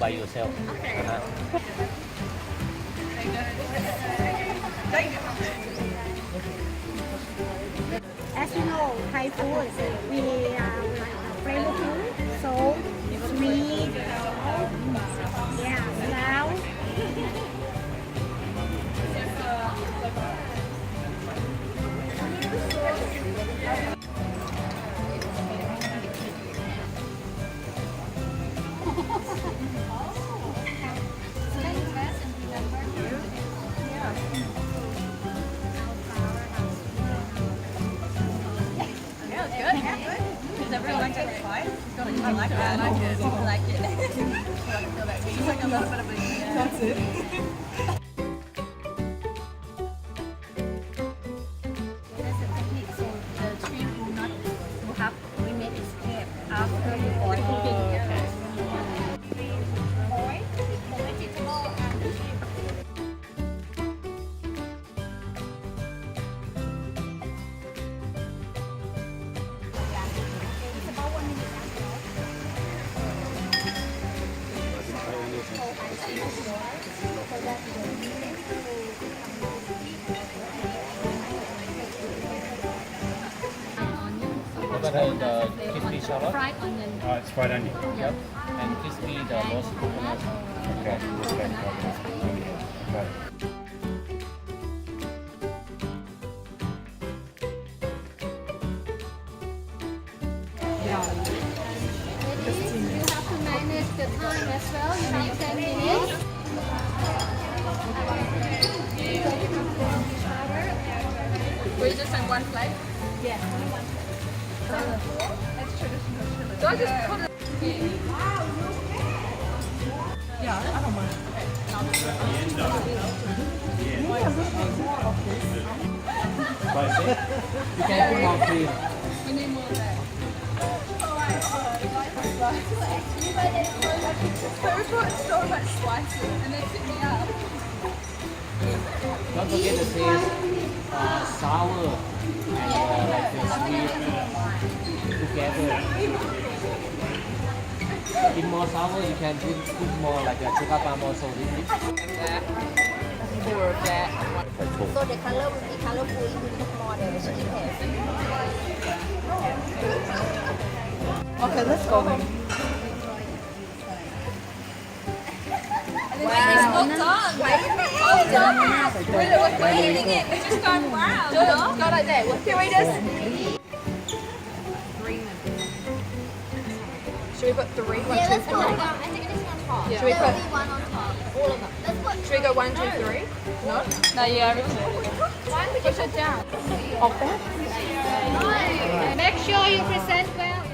by yourself. As you know, Thai food, we flavorful, so sweet, yeah, loud. Does everyone like it spice? I like it. I like it. I like it. It's like a little bit of a That's it. There's a technique so the shrimp will not have immediate escape after you boil cooking. Oil, vegetable and the shrimp. What about the crispy shallot? Fried onion. It's fried onion. Yep. And crispy the roast coconut. Okay. Okay. You have to manage the time as well. You have 10 minutes. We just send one plate? Yes, only one. That's traditional chili. Do I just put it? Yeah, I don't mind. Spicy? You can put more cream. We need more of that. So it's so much spicy and then pick me up. Don't forget to taste sour and like the sweet together. If more sour, you can put more like a sugar palm or so. Four of that. So the color will be colorful, it will look more the chicken head. Okay, let's go then. Wow. It's not done. Why is it all done? We're eating it. We're just going wow. Go like that. Can we just... Should we put three? One, Yeah, two, let's put three. I think this on top. Yeah. Should we put one on top? All of them. Let's put Should we go one, two, three? No? No, yeah. Why don't we just sit down? Off that? Make sure you present well.